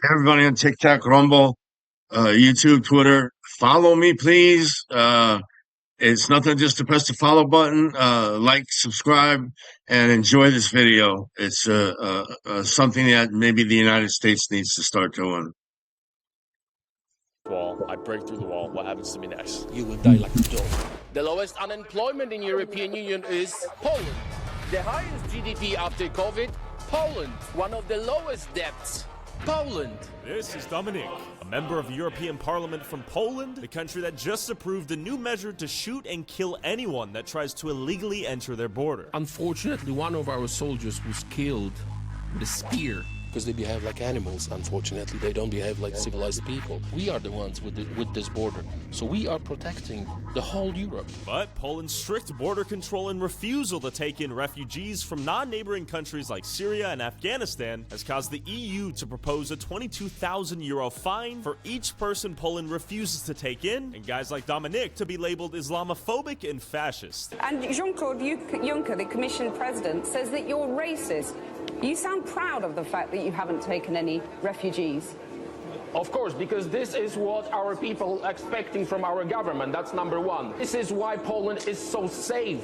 Everybody on TikTok, Rumble, YouTube, Twitter, follow me, please. It's nothing just to press the follow button, like, subscribe, and enjoy this video. It's something that maybe the United States needs to start doing. Wall. I break through the wall. What happens to me next? You will die like a dog. The lowest unemployment in European Union is Poland. The highest GDP after COVID, Poland. One of the lowest debts, Poland. This is Dominic, a member of the European Parliament from Poland, the country that just approved a new measure to shoot and kill anyone that tries to illegally enter their border. Unfortunately, one of our soldiers was killed with a spear. Because they behave like animals, unfortunately. They don't behave like civilized people. We are the ones with this border. So we are protecting the whole Europe. But Poland's strict border control and refusal to take in refugees from non-neighboring countries like Syria and Afghanistan has caused the EU to propose a €22,000 fine for each person Poland refuses to take in, and guys like Dominic to be labeled Islamophobic and fascist. And Jean-Claude Juncker, the Commission President, says that you're racist. You sound proud of the fact that you haven't taken any refugees. Of course, because this is what our people are expecting from our government. That's number one. This is why Poland is so safe.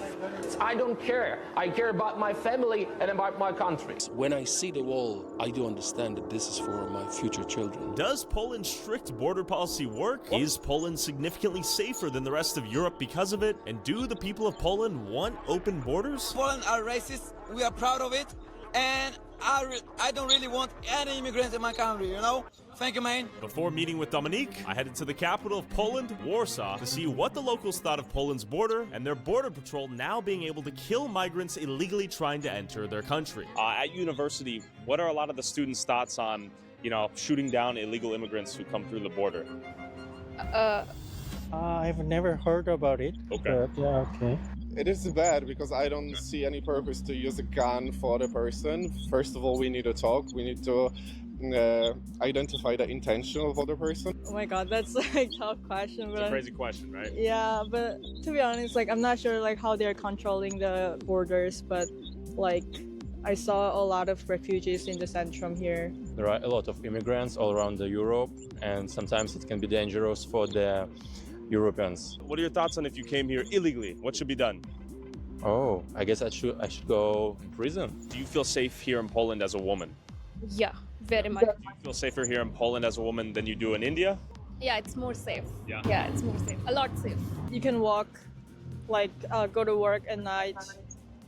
I don't care. I care about my family and about my country. When I see the wall, I do understand that this is for my future children. Does Poland's strict border policy work? Is Poland significantly safer than the rest of Europe because of it? And do the people of Poland want open borders? Poland are racist. We are proud of it. And I don't really want any immigrants in my country, you know? Thank you, man. Before meeting with Dominique, I headed to the capital of Poland, Warsaw, to see what the locals thought of Poland's border and their border patrol now being able to kill migrants illegally trying to enter their country. At university, what are a lot of the students' thoughts on, shooting down illegal immigrants who come through the border? I've never heard about it. Okay. But yeah, okay. It is bad because I don't see any purpose to use a gun for the person. First of all, we need to talk. We need to identify the intention of the person. Oh my god, that's a tough question. It's a crazy question, right? Yeah, but to be honest, I'm not sure how they're controlling the borders, but I saw a lot of refugees in the Centrum here. There are a lot of immigrants all around Europe, and sometimes it can be dangerous for the Europeans. What are your thoughts on if you came here illegally? What should be done? Oh, I guess I should go in prison. Do you feel safe here in Poland as a woman? Yeah, very much. Do you feel safer here in Poland as a woman than you do in India? Yeah, it's more safe. Yeah, it's more safe. A lot safe. You can walk, go to work at night,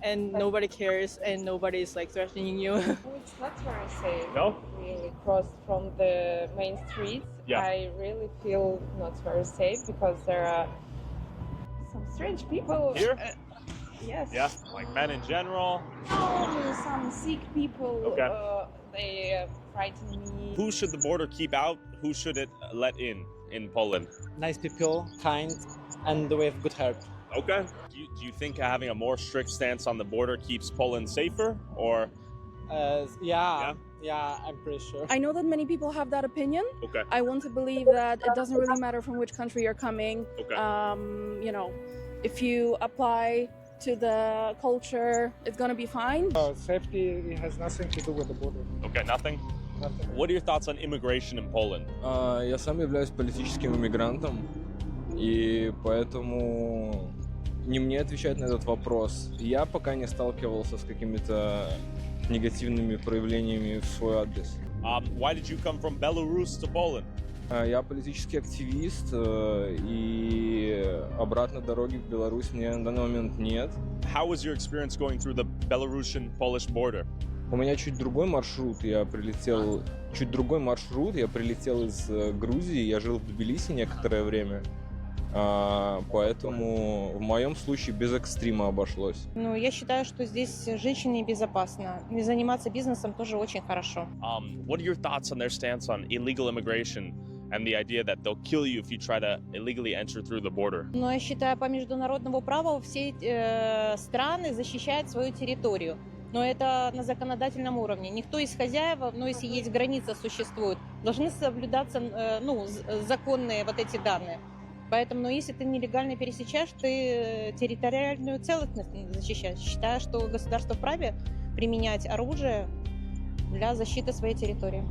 and nobody cares, and nobody's threatening you. It's not very safe. No? Really, cross from the main streets. Yeah. I really feel not very safe because there are some strange people. Here? Yes. Yeah, like men in general. Some sick people. Okay. They frighten me. Who should the border keep out? Who should it let in Poland? Nice people, kind, and with good heart. Okay. Do you think having a more strict stance on the border keeps Poland safer, or? Yeah, I'm pretty sure. I know that many people have that opinion. Okay. I want to believe that it doesn't really matter from which country you're coming. Okay. If you apply to the culture, it's gonna be fine. Safety has nothing to do with the border. Okay, nothing? Nothing. What are your thoughts on immigration in Poland? Я сам являюсь политическим иммигрантом, и поэтому не мне отвечать на этот вопрос. Я пока не сталкивался с какими-то негативными проявлениями в свой адрес. Why did you come from Belarus to Poland? Я политический активист, и обратной дороги в Беларусь мне на данный момент нет. How was your experience going through the Belarusian-Polish border? У меня чуть другой маршрут. Я прилетел из Грузии. Я жил в Тбилиси некоторое время. Поэтому в моем случае без экстрима обошлось. Я считаю, что здесь женщине безопасно. И заниматься бизнесом тоже очень хорошо. What are your thoughts on their stance on illegal immigration and the idea that they'll kill you if you try to illegally enter through the border? Я считаю, по международному праву все страны защищают свою территорию. Но это на законодательном уровне. Никто из хозяев, если есть граница существует, должны соблюдаться законные эти данные. Поэтому, если ты нелегально пересечаешь, ты территориальную целостность защищаешь. Считаю, что государство вправе применять оружие для защиты своей территории.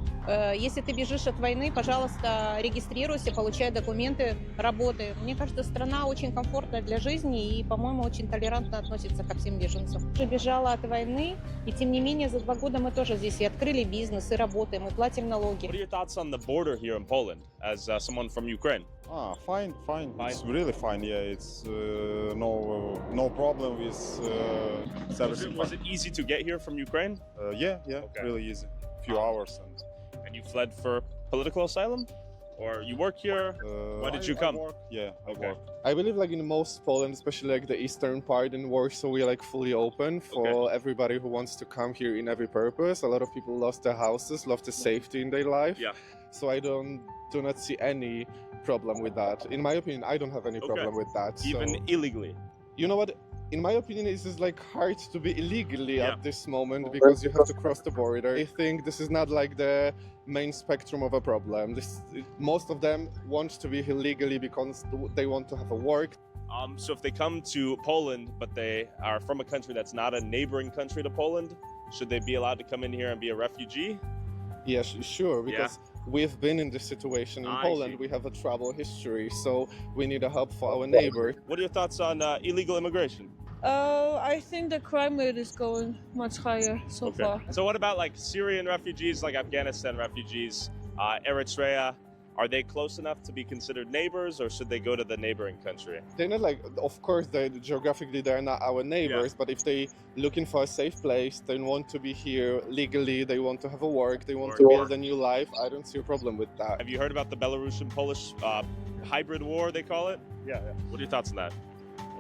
Если ты бежишь от войны, пожалуйста, регистрируйся, получай документы, работай. Мне кажется, страна очень комфортная для жизни и, по-моему, очень толерантно относится ко всем беженцам. Я бежала от войны, и тем не менее за 2 года мы тоже здесь и открыли бизнес, и работаем, и платим налоги. What are your thoughts on the border here in Poland as someone from Ukraine? Fine. It's really fine. Yeah, it's no problem with everything. Was it easy to get here from Ukraine? Yeah, really easy. Few hours And you fled for political asylum, or you work here? Why did you come? I work. Yeah, I Okay. work. I believe like in most Poland, especially like the eastern part in Warsaw, we're like fully open for everybody who wants to come here in every purpose. A lot of people lost their houses, lost the safety in their life. Yeah. So I do not see any problem with that. In my opinion, I don't have any problem with that. Even so, illegally? you know what? In my opinion, it's just like hard to be illegally at this moment because you have to cross the border. I think this is not like the main spectrum of a problem. Most of them want to be here legally because they want to have a work. So if they come to Poland, but they are from a country that's not a neighboring country to Poland, should they be allowed to come in here and be a refugee? Yes, sure, because we've been in this situation in Poland. We have a trouble history, so we need a help for our neighbor. What are your thoughts on illegal immigration? I think the crime rate is going much higher so far. So what about like Syrian refugees, like Afghanistan refugees, Eritrea? Are they close enough to be considered neighbors, or should they go to the neighboring country? They're not like, of course, geographically they're not our neighbors, but if they looking for a safe place, they want to be here legally, they want to have a work, they want to build a new life, I don't see a problem with that. Have you heard about the Belarusian-Polish hybrid war, they call it? Yeah. What are your thoughts on that?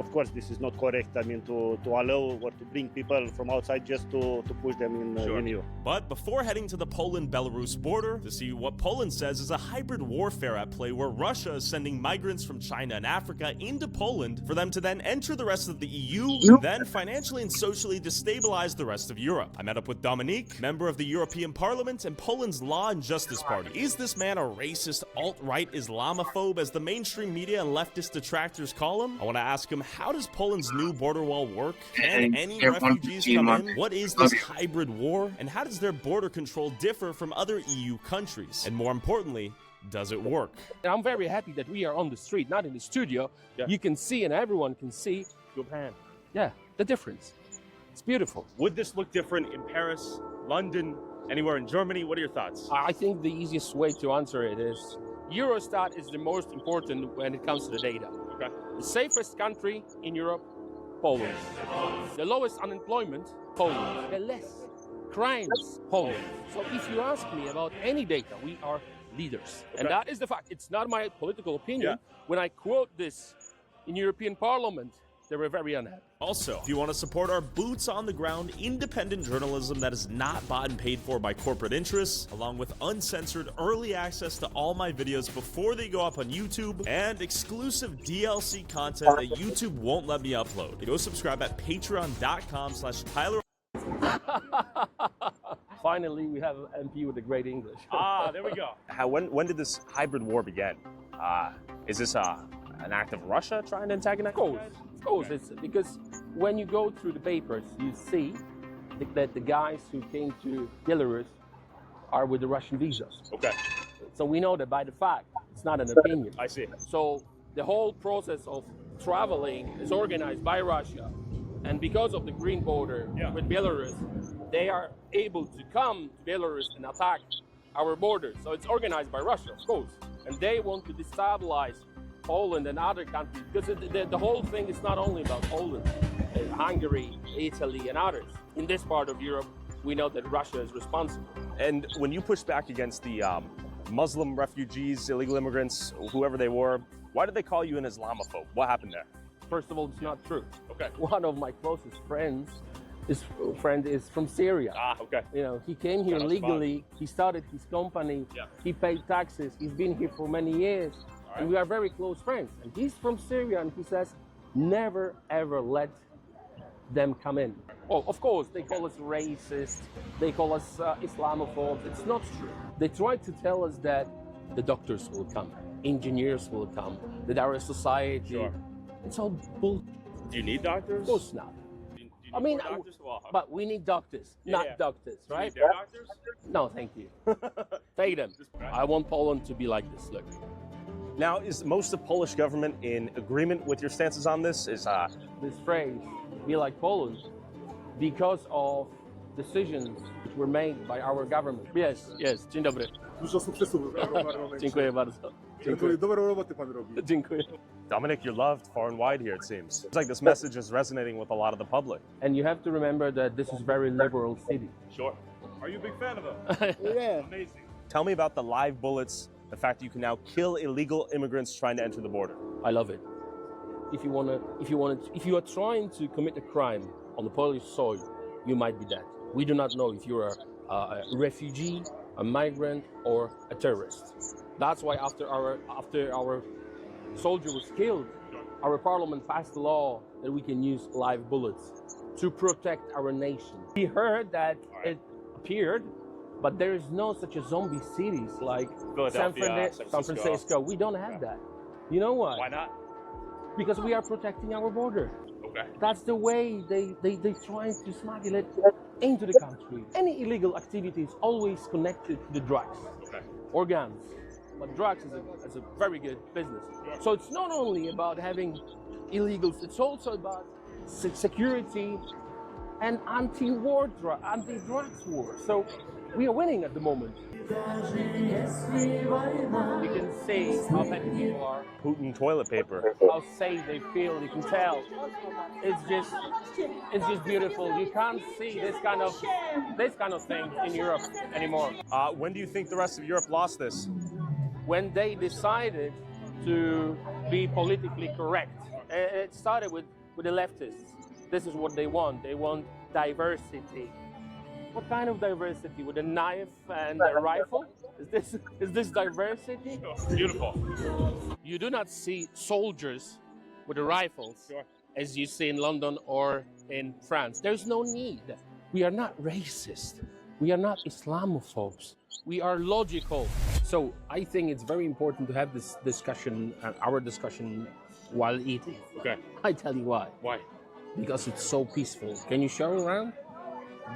Of course, this is not correct. I mean, to allow or to bring people from outside just to push them in EU. But before heading to the Poland-Belarus border to see what Poland says is a hybrid warfare at play where Russia is sending migrants from China and Africa into Poland for them to then enter the rest of the EU and then financially and socially destabilize the rest of Europe. I met up with Dominique, member of the European Parliament and Poland's Law and Justice Party. Is this man a racist, alt-right Islamophobe as the mainstream media and leftist detractors call him? I want to ask him, how does Poland's new border wall work? Can any refugees come in? What is this hybrid war? And how does their border control differ from other EU countries? And more importantly, does it work? And I'm very happy that we are on the street, not in the studio. You can see and everyone can see Japan. Yeah, the difference. It's beautiful. Would this look different in Paris, London, anywhere in Germany? What are your thoughts? I think the easiest way to answer it is Eurostat is the most important when it comes to the data. Okay. The safest country in Europe, Poland. The lowest unemployment, Poland. The less crimes, Poland. So if you ask me about any data, we are leaders. Okay. And that is the fact. It's not my political opinion. When I quote this in European Parliament, they were very unhappy. Also, if you want to support our boots on the ground, independent journalism that is not bought and paid for by corporate interests, along with uncensored early access to all my videos before they go up on YouTube, and exclusive DLC content that YouTube won't let me upload, go subscribe at patreon.com/Tyler. Finally, we have an MP with a great English. There we go. When did this hybrid war begin? Is this an act of Russia trying to antagonize? Of course, it's because when you go through the papers, you see that the guys who came to Belarus are with the Russian visas. Okay. So we know that by the fact, it's not an opinion. I see. So the whole process of traveling is organized by Russia. And because of the green border with Belarus, they are able to come to Belarus and attack our borders. So it's organized by Russia, of course. And they want to destabilize Poland and other countries, because the whole thing is not only about Poland, Hungary, Italy, and others. In this part of Europe, we know that Russia is responsible. And when you push back against the Muslim refugees, illegal immigrants, whoever they were, why did they call you an Islamophobe? What happened there? First of all, it's not true. Okay. One of my closest friends is from Syria. Okay. You know, he came here legally. He started his company. He paid taxes. He's been here for many years. And we are very close friends. And he's from Syria, and he says, never ever let them come in. Oh, of course, they call us racist. They call us Islamophobes. It's not true. They try to tell us that the doctors will come, engineers will come, that our society. Sure. It's all bull. Do you need doctors? Of course not. Do I mean, but we need doctors, not doctors, right? Doctors? No, thank you. Take them. I want Poland to be like this. Look. Now, is most of the Polish government in agreement with your stances on this? Is this phrase, be like Poland, because of decisions which were made by our government. Yes, yes. Dzień dobry. Dużo sukcesów w parlamencie. Dziękuję bardzo. Dziękuję. Dobrą robotę pan robi. Dziękuję. Dominic, you're loved far and wide here, it seems. It's like this message is resonating with a lot of the public. And you have to remember that this is a very liberal city. Sure. Are you a big fan of them? Yeah. Amazing. Tell me about the live bullets, the fact that you can now kill illegal immigrants trying to enter the border. I love it. If you are trying to commit a crime on the Polish soil, you might be dead. We do not know if you're a refugee, a migrant, or a terrorist. That's why after our soldier was killed, our parliament passed a law that we can use live bullets to protect our nation. We heard that it appeared, but there is no such a zombie cities like San Francisco. We don't have that. You know why? Why not? Because we are protecting our border. Okay. That's the way they try to smuggle it into the country. Any illegal activity is always connected to the drugs or guns. But drugs is a very good business. So it's not only about having illegals, it's also about security and anti-drugs war. So we are winning at the moment. You can see how happy people are. Putin toilet paper. How safe they feel. You can tell. It's just beautiful. You can't see this kind of thing in Europe anymore. When do you think the rest of Europe lost this? When they decided to be politically correct. It started with the leftists. This is what they want. They want diversity. What kind of diversity? With a knife and a rifle? Is this diversity? Beautiful. You do not see soldiers with the rifles as you see in London or in France. There's no need. We are not racist. We are not Islamophobes. We are logical. So I think it's very important to have this discussion, our discussion, while eating. Okay. I tell you why. Why? Because it's so peaceful. Can you show around?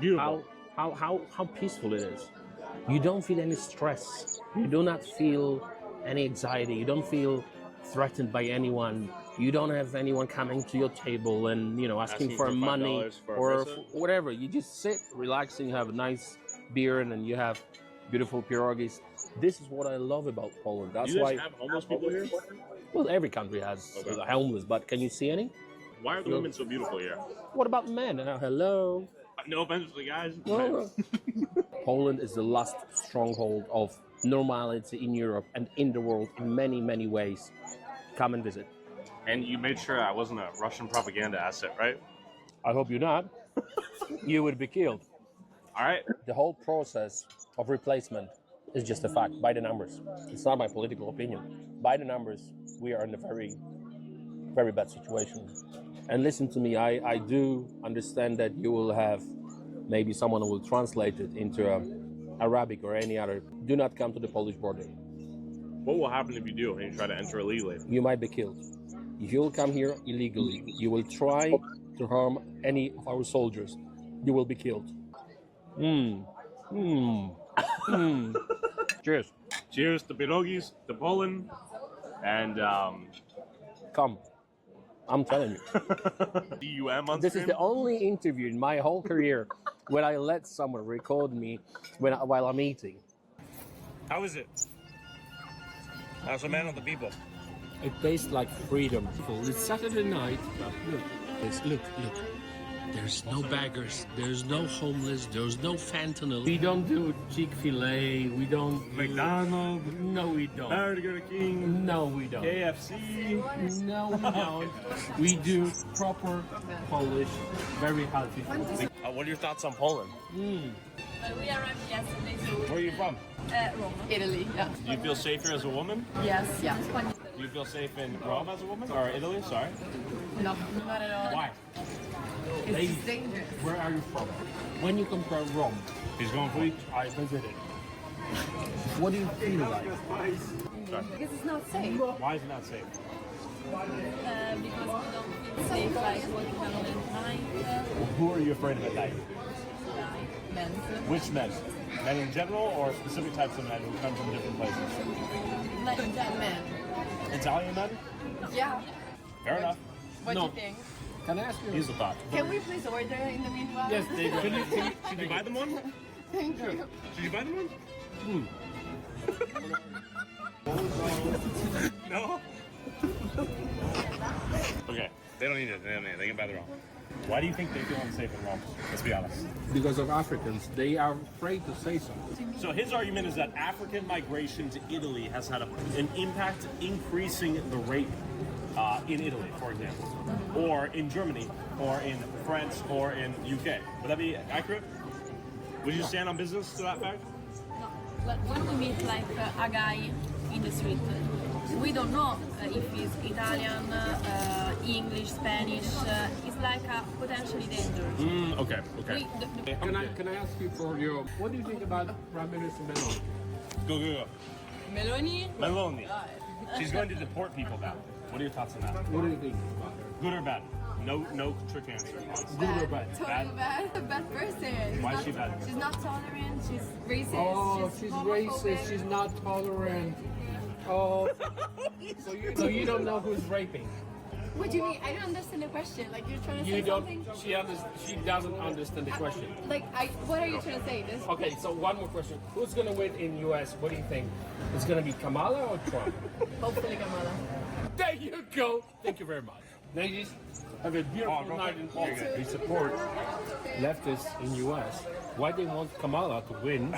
Beautiful. How peaceful it is. You don't feel any stress. You do not feel any anxiety. You don't feel threatened by anyone. You don't have anyone coming to your table and asking for money or whatever. You just sit, relaxing, you have a nice beer, and then you have beautiful pierogies. This is what I love about Poland. That's why. You guys have homeless people here? Well, every country has homeless, but can you see any? Why are the women so beautiful here? What about men? Hello. No offense to the guys. No. Poland is the last stronghold of normality in Europe and in the world in many, many ways. Come and visit. And you made sure I wasn't a Russian propaganda asset, right? I hope you're not. You would be killed. All right. The whole process of replacement is just a fact, by the numbers. It's not my political opinion. By the numbers, we are in a very, very bad situation. And listen to me, I do understand that you will have maybe someone who will translate it into Arabic or any other. Do not come to the Polish border. What will happen if you do and you try to enter illegally? You might be killed. If you will come here illegally, you will try to harm any of our soldiers, you will be killed. Cheers. Cheers to pierogis, to Poland, and come. I'm telling you. DUM on This is the only interview in my whole career when I let someone record me while I'm eating. How is it? As a man of the people. It tastes like freedom. It's Saturday night. Look. There's no beggars. There's no homeless. There's no fentanyl. We don't do Chick-fil-A. We don't McDonald's. No, we don't. Burger King. No, we don't. KFC. No, we don't. We do proper Polish, very healthy food. What are your thoughts on Poland? We arrived yesterday. Where are you from? Rome. Italy, yeah. Do you feel safer as a woman? Yes, yeah. Do you feel safe in Rome as a woman? Or Italy, sorry? No, not at all. Why? It's dangerous. Where are you from? When you compare Rome, He's going for which I visited, what do you feel like? Because it's not safe. Why is it not safe? Because we don't feel safe like walking alone at night. Who are you afraid of at night? Men. Which men? Men in general or specific types of men who come from different places? Like men. Italian men? Yeah. Fair enough. What do you think? Can I ask you? Here's the thought. Can we please order in the meanwhile? Yes, they do. Should you buy them one? Thank you. Should you buy them one? No? Okay, they don't need it. They can buy their own. Why do you think they feel unsafe in Rome? Let's be honest. Because of Africans. They are afraid to say something. So his argument is that African migration to Italy has had an impact increasing the rape in Italy, for example, or in Germany, or in France, or in UK. Would that be accurate? Would you stand on business to that fact? No. But when we meet like a guy in the street, we don't know if he's Italian, English, Spanish. It's like potentially dangerous. Okay. Can I ask you for your... What do you think about Prime Minister Meloni? Go. Meloni? Meloni. She's going to deport people now. What are your thoughts on that? What do you think? Good or bad? No trick answer. Good or bad? Totally bad. A bad person. Why is she bad? She's not tolerant. She's racist. Oh, she's homophobic. racist. She's not tolerant. Oh, so you don't know who's raping? What do you mean? I don't understand the question. Like you're trying to You say don't. something. She doesn't understand the question. What are you trying to say? This. Okay, so one more question. Who's gonna win in US? What do you think? It's gonna be Kamala or Trump? Hopefully Kamala. There you go. Thank you very much. Ladies, have a beautiful night in Poland. We support leftists in US. Why they want Kamala to win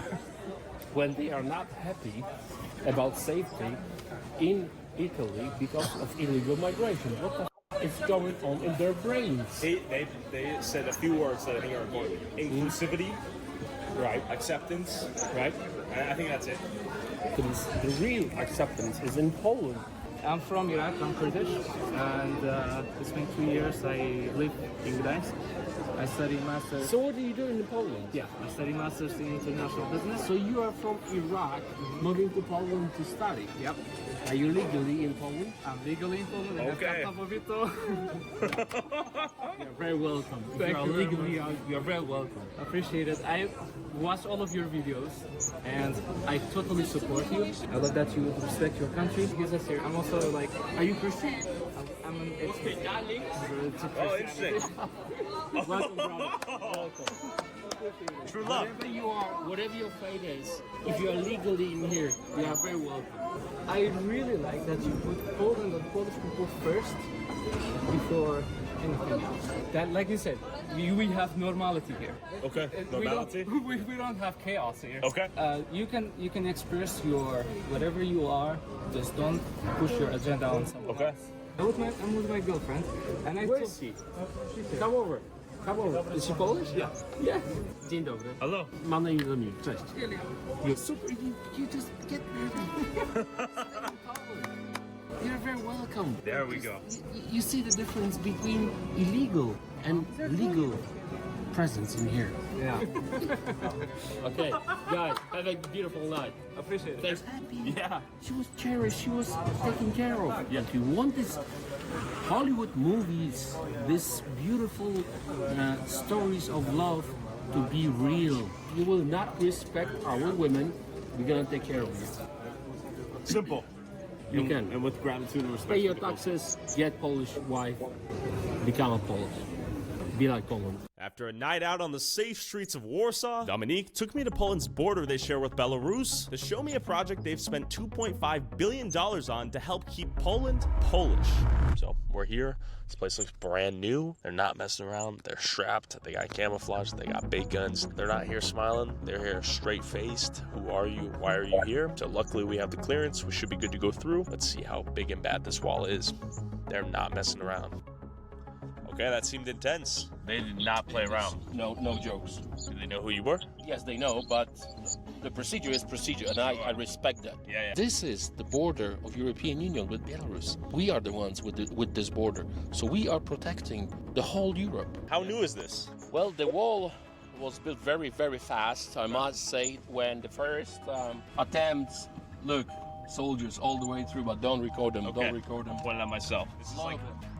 when they are not happy about safety in Italy because of illegal migration? What the is going on in their brains? They said a few words that I think are important. Inclusivity, right? Acceptance, right? I think that's it. The real acceptance is in Poland. I'm from Iraq, I'm Kurdish, and it's been 2 years I live in Gdańsk. I study masters. So what are you doing in Poland? Yeah, I study masters in international business. So you are from Iraq, moving to Poland to study? Yep. Are you legally in Poland? I'm legally in Poland. Okay. You're very welcome. Thank you very legally, you're very welcome. Appreciate it. I watch all of your videos and I totally support you. I love that you respect your country. I'm also like, are you Christian? I'm an atheist. Oh, interesting. Welcome, brother. Welcome. True love. Whatever you are, whatever your faith is, if you are legally in here, you are very welcome. I really like that you put Poland and Polish people first before anything else. That, like you said, we have normality here. Okay. Normality. We don't have chaos here. Okay. You can express your whatever you are. Just don't push your agenda on someone. Okay. I'm with my girlfriend, and I. Where is she? Come over. Come over. Is she Polish? Yeah. Yeah. Dzień dobry. Hello. Mam na imię Emil. Cześć. You're super. You just get ready. You're very welcome. There we go. You see the difference between illegal and legal presence in here. Yeah. Okay, guys, have a beautiful night. Appreciate it. Thanks. Yeah. She was cherished. She was taken care of. Yeah. If you want this Hollywood movies, this beautiful stories of love to be real, you will not respect our women. We're gonna take care of you. Simple. You can. And with gratitude and respect. Pay your taxes, get Polish wife, become a Polish. Be like Poland. After a night out on the safe streets of Warsaw, Dominique took me to Poland's border they share with Belarus to show me a project they've spent $2.5 billion on to help keep Poland Polish. So we're here. This place looks brand new. They're not messing around. They're strapped. They got camouflage. They got big guns. They're not here smiling. They're here straight-faced. Who are you? Why are you here? So luckily we have the clearance. We should be good to go through. Let's see how big and bad this wall is. They're not messing around. Okay, that seemed intense. They did not play around. No jokes. Do they know who you were? Yes, they know, but the procedure is procedure, and I respect that. Yeah. This is the border of European Union with Belarus. We are the ones with this border, so we are protecting the whole Europe. How new is this? Well, the wall was built very, very fast. I must say, when the first attempts, look, soldiers all the way through, but don't record them. Okay. Don't record them. I'm pointing at myself.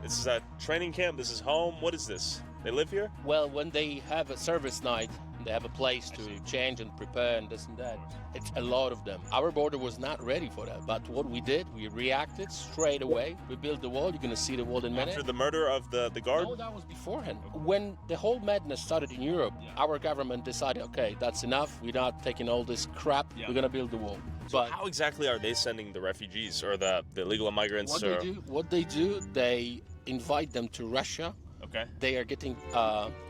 This is a training camp. This is home. What is this? They live here? Well, when they have a service night, they have a place to change and prepare and this and that. It's a lot of them. Our border was not ready for that, but what we did, we reacted straight away. We built the wall. You're going to see the wall in a minute. After the murder of the guard? No, that was beforehand. When the whole madness started in Europe, our government decided, okay, that's enough. We're not taking all this crap. We're going to build the wall. So how exactly are they sending the refugees or the illegal immigrants? What they do, they invite them to Russia. Okay. They are getting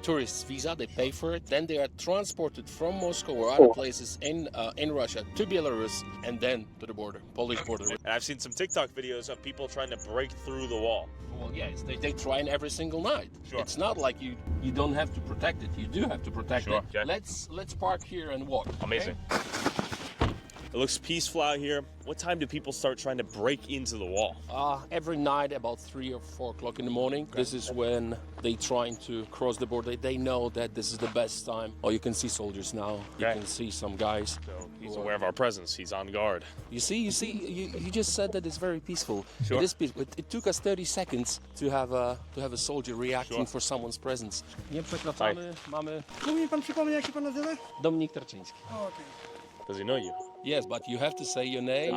tourist visa. They pay for it. Then they are transported from Moscow or other places in Russia to Belarus and then to the border, Polish border. And I've seen some TikTok videos of people trying to break through the wall. Well, yes, they try every single night. Sure. It's not like you don't have to protect it. You do have to protect Sure. it. Okay. Let's park here and walk. Amazing. Okay? It looks peaceful out here. What time do people start trying to break into the wall? Every night about 3 or 4 o'clock in the morning. This is when they trying to cross the border. They know that this is the best time. Oh, you can see soldiers now. You can see some guys. So he's aware of our presence. He's on guard. You just said that it's very peaceful. Sure. It is peaceful. It took us 30 seconds to have a soldier reacting for someone's presence. Nie przekraczamy, mamy... Mógł mi pan przypomnieć, jak się pan nazywa? Dominik Tarczyński. Does he know you? Yes, but you have to say your name.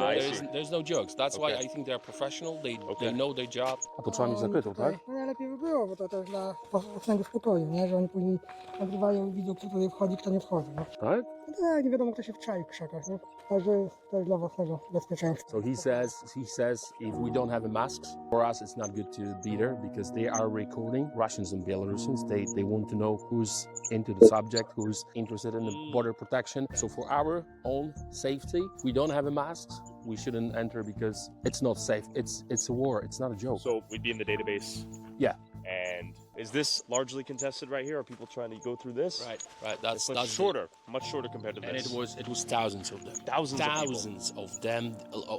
There's no jokes. That's why Okay. I think they're professional. They know their job. A to trzeba mieć zakrytą, tak? No najlepiej by było, bo to też dla własnego spokoju, nie? Że oni później nagrywają i widzą, kto tutaj wchodzi, kto nie wchodzi. Nie? Tak? No tak, nie wiadomo, kto się wczai w krzakach, nie? Także to jest dla własnego bezpieczeństwa. So he says if we don't have a masks, for us it's not good to be there because they are recording Russians and Belarusians. They want to know who's into the subject, who's interested in the border protection. So for our own safety, if we don't have a mask, we shouldn't enter because it's not safe. It's a war. It's not a joke. So we'd be in the database. Yeah. And is this largely contested right here? Are people trying to go through this? Right. That's shorter, much shorter compared to and this. it was thousands of them. Thousands of them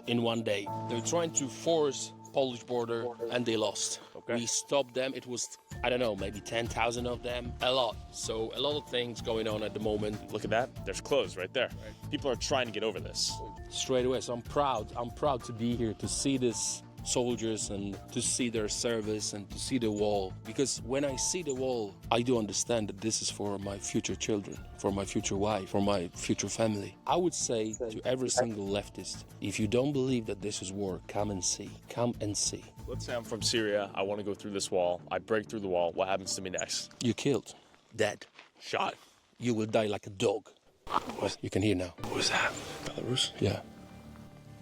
in one day. They're trying to force Polish border and they lost. Okay. We stopped them. It was, I don't know, maybe 10,000 of them. A lot. So a lot of things going on at the moment. Look at that. There's clothes right there. People are trying to get over this. Straight away. So I'm proud to be here to see this soldiers and to see their service and to see the wall, because when I see the wall I do understand that this is for my future children, for my future wife, for my future family. I would say to every single leftist, if you don't believe that this is war, come and see. Let's say I'm from Syria, I want to go through this wall, I break through the wall, what happens to me next? You're killed, dead, shot. You will die like a dog. You can hear now. Who was that? Belarus? Yeah,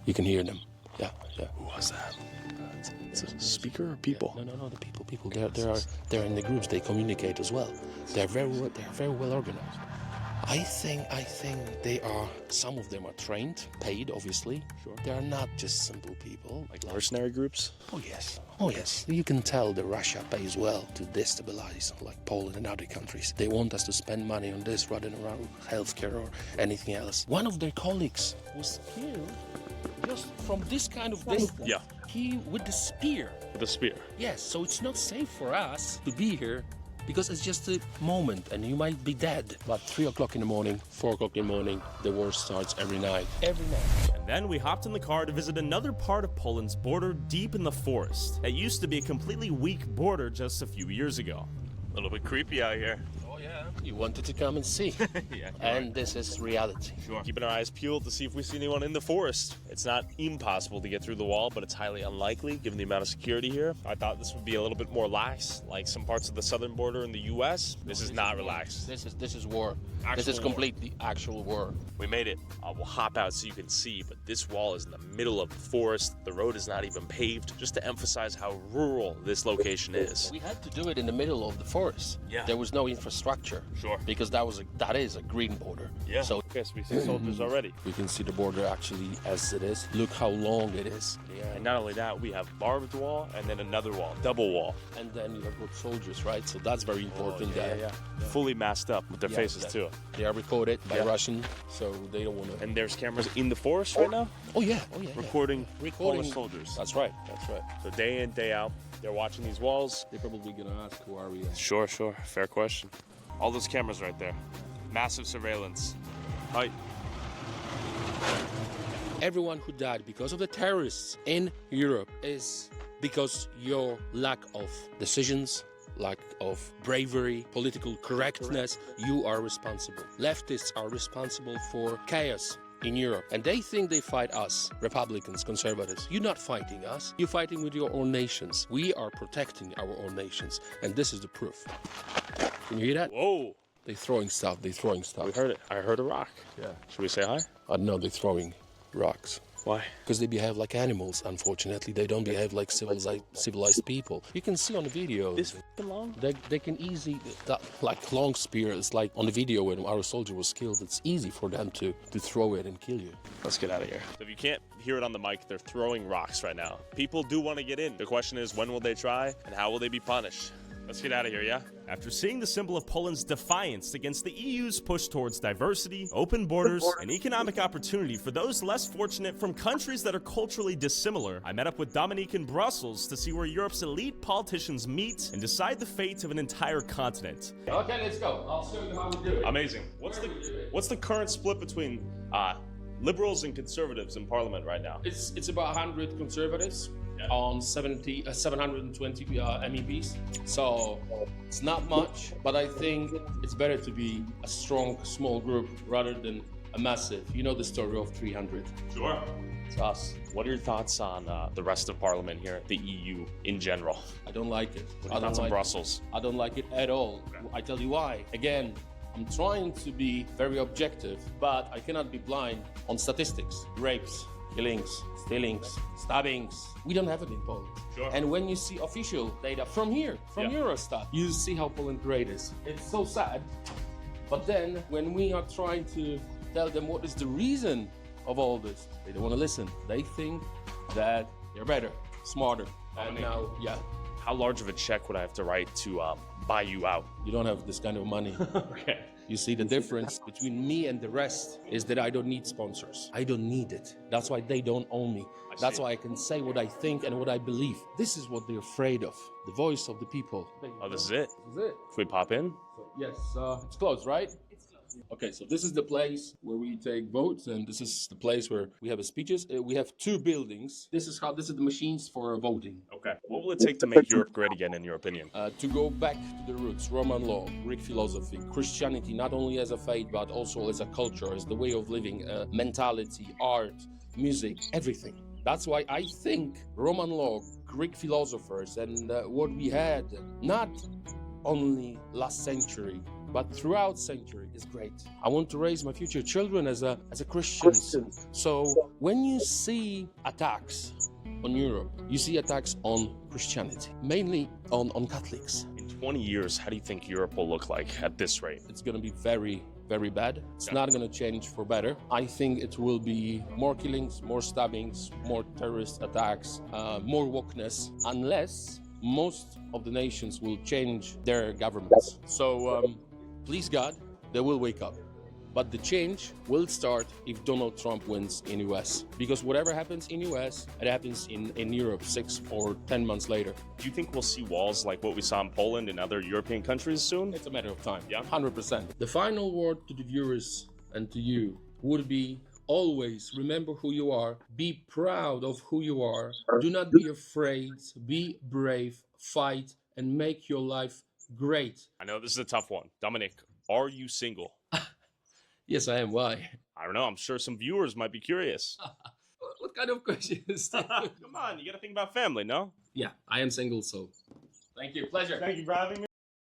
you can hear them. Yeah. Who was that? It's a speaker or people? Yeah, no, the people. They're in the groups. They communicate as well. They're very well organized. I think they are. Some of them are trained, paid, obviously. Sure. They are not just simple people. Like mercenary groups? Oh yes. You can tell that Russia pays well to destabilize, like Poland and other countries. They want us to spend money on this rather than around healthcare or anything else. One of their colleagues was killed just from this kind of distance. Yeah. He with the spear. With a spear? Yes, so it's not safe for us to be here because it's just a moment and you might be dead. But 3 o'clock in the morning, 4 o'clock in the morning, the war starts every night. And then we hopped in the car to visit another part of Poland's border deep in the forest. It used to be a completely weak border just a few years ago. A little bit creepy out here. Oh yeah. You wanted to come and see. Yeah, and this is reality. Sure. Keeping our eyes peeled to see if we see anyone in the forest. It's not impossible to get through the wall, but it's highly unlikely given the amount of security here. I thought this would be a little bit more lax, like some parts of the southern border in the U.S. This is not relaxed. This is war. This is completely actual war. We made it. We'll hop out so you can see, but this wall is in the middle of the forest. The road is not even paved, just to emphasize how rural this location is. We had to do it in the middle of the forest. Yeah. There was no infrastructure. Sure. Because that is a green border. Yeah. So yes, we see soldiers already. We can see the border actually as it is. Look how long it is. Yeah. And not only that, we have barbed wall and then another wall, double wall. And then you have good soldiers, right? So that's very important. Yeah. Fully masked up with their faces too. They are recorded by Russian, so they don't want to. And there's cameras in the forest right now? Oh yeah. Recording Polish soldiers. That's right. So day in, day out, they're watching these walls. They're probably gonna ask, who are we? Sure. Fair question. All those cameras right there. Massive surveillance. Hi. Everyone who died because of the terrorists in Europe is because your lack of decisions, lack of bravery, political correctness, you are responsible. Leftists are responsible for chaos in Europe, and they think they fight us, Republicans, conservatives. You're not fighting us, you're fighting with your own nations. We are protecting our own nations, and this is the proof. Can you hear that? Whoa. They're throwing stuff, We heard it. I heard a rock. Yeah. Should we say hi? No, they're throwing rocks. Why? Because they behave like animals, unfortunately. They don't behave like civilized people. You can see on the video. This f***ing long? They can easily, like long spears, like on the video when our soldier was killed, it's easy for them to throw it and kill you. Let's get out of here. So if you can't hear it on the mic, they're throwing rocks right now. People do want to get in. The question is, when will they try and how will they be punished? Let's get out of here, yeah? After seeing the symbol of Poland's defiance against the EU's push towards diversity, open borders, and economic opportunity for those less fortunate from countries that are culturally dissimilar, I met up with Dominique in Brussels to see where Europe's elite politicians meet and decide the fate of an entire continent. Okay, let's go. I'll show you how we do it. Amazing. What's the current split between liberals and conservatives in parliament right now? It's about 100 conservatives on 720 MEPs. So it's not much, but I think it's better to be a strong, small group rather than a massive. You know the story of 300. Sure. It's us. What are your thoughts on the rest of parliament here, the EU in general? I don't like it. What are your thoughts on Brussels? I don't like it at all. Okay. I tell you why. Again, I'm trying to be very objective, but I cannot be blind on statistics. Rapes, killings, stealings, stabbings. We don't have it in Poland. Sure. And when you see official data from here, from Eurostat, you see how Poland great is. It's so sad. But then when we are trying to tell them what is the reason of all this, they don't want to listen. They think that they're better, smarter. And now, how large of a check would I have to write to buy you out? You don't have this kind of money. Okay. You see, the difference between me and the rest is that I don't need sponsors. I don't need it. That's why they don't own me. That's why I can say what I think and what I believe. This is what they're afraid of. The voice of the people. Oh, this is it? This is it. Can we pop in? Yes, it's closed, right? Okay, so this is the place where we take votes, and this is the place where we have speeches. We have two buildings. This is the machines for voting. Okay. What will it take to make Europe great again, in your opinion? To go back to the roots, Roman law, Greek philosophy, Christianity, not only as a faith, but also as a culture, as the way of living, mentality, art, music, everything. That's why I think Roman law, Greek philosophers, and what we had, not only last century, but throughout century is great. I want to raise my future children as a Christian. So when you see attacks on Europe, you see attacks on Christianity, mainly on Catholics. In 20 years, how do you think Europe will look like at this rate? It's going to be very, very bad. It's not going to change for better. I think it will be more killings, more stabbings, more terrorist attacks, more wokeness, unless most of the nations will change their governments. So please God, they will wake up. But the change will start if Donald Trump wins in US. Because whatever happens in US, it happens in Europe 6 or 10 months later. Do you think we'll see walls like what we saw in Poland and other European countries soon? It's a matter of time. Yeah? 100%. The final word to the viewers and to you would be always remember who you are. Be proud of who you are. Do not be afraid. Be brave. Fight and make your life great. I know this is a tough one. Dominic, are you single? Yes, I am. Why? I don't know. I'm sure some viewers might be curious. What kind of question is that? Come on, you got to think about family, no? Yeah, I am single, so. Thank you. Pleasure. Thank you for having me.